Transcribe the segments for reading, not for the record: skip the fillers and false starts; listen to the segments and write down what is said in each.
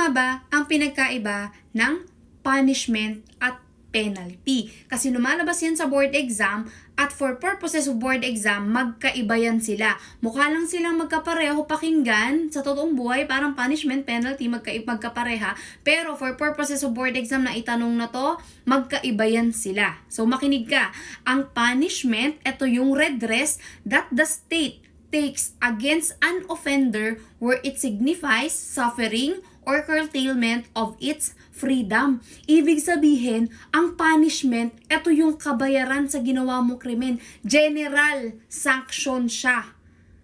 nga ba ang pinagkaiba ng punishment at penalty? Kasi lumalabas yan sa board exam at for purposes of board exam, magkaiba yan sila. Mukha lang silang magkapareho pakinggan. Sa totoong buhay, parang punishment, penalty, magkapareha. Pero for purposes of board exam na itanong na to, magkaiba yan sila. So makinig ka. Ang punishment, ito yung redress that the state takes against an offender where it signifies suffering or curtailment of its freedom. Ibig sabihin, ang punishment, ito yung kabayaran sa ginawa mo krimen. General sanction siya.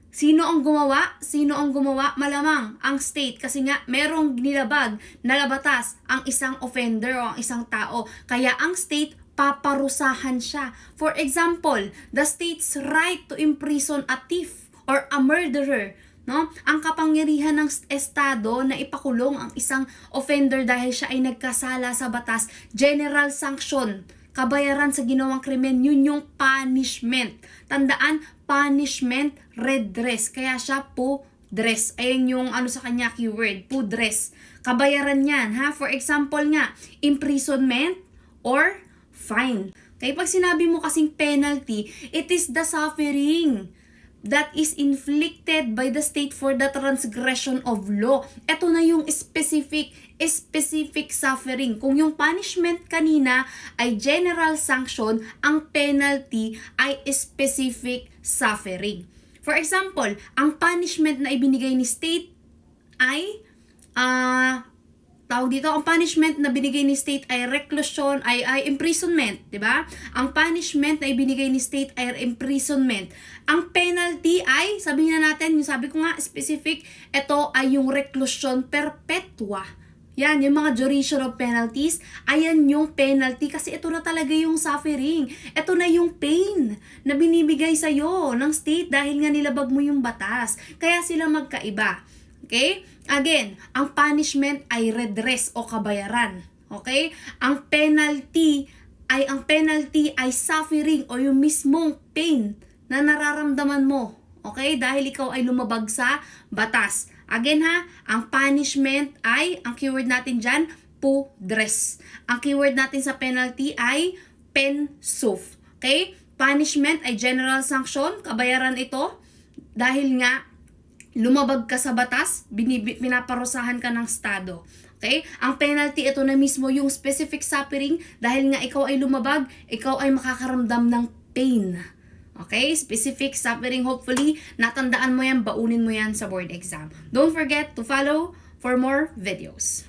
Sino ang gumawa? Sino ang gumawa? Malamang ang state kasi nga merong nilabag na batas ang isang offender o ang isang tao. Kaya ang state paparusahan siya. For example, the state's right to imprison a thief or a murderer, no? Ang kapangyarihan ng estado na ipakulong ang isang offender dahil siya ay nagkasala sa batas, general sanction, kabayaran sa ginawang krimen, yun yung punishment. Tandaan, punishment, redress. Kaya siya po-dress. Ayan yung sa kanya keyword, po-dress. Kabayaran yan, ha? For example nga, imprisonment or fine. Kaya pag sinabi mo kasing penalty, it is the suffering that is inflicted by the state for the transgression of law. Ito na yung specific suffering. Kung yung punishment kanina ay general sanction, ang penalty ay specific suffering. For example, ang punishment na ibinigay ni state ay ang punishment na binigay ni state ay reclusion, ay imprisonment, di ba? Ang punishment na ibinigay ni state ay imprisonment. Ang penalty ay, sabihin na natin, yung sabi ko nga, specific, ito ay yung reclusion perpetua. Yan, yung mga duration of penalties, ayan yung penalty kasi ito na talaga yung suffering. Ito na yung pain na binibigay sa'yo ng state dahil nga nilabag mo yung batas. Kaya sila magkaiba. Okay? Again, ang punishment ay redress o kabayaran. Okay? Ang penalty ay suffering o yung mismong pain na nararamdaman mo. Okay? Dahil ikaw ay lumabag sa batas. Again ha, ang punishment ay, ang keyword natin dyan, po-dress. Ang keyword natin sa penalty ay pen-suf. Okay? Punishment ay general sanction, kabayaran ito, dahil nga lumabag ka sa batas, pinaparusahan ka ng estado. Okay? Ang penalty, ito na mismo yung specific suffering dahil nga ikaw ay lumabag, ikaw ay makakaramdam ng pain. Okay? Specific suffering. Hopefully, natandaan mo yan, baunin mo yan sa board exam. Don't forget to follow for more videos.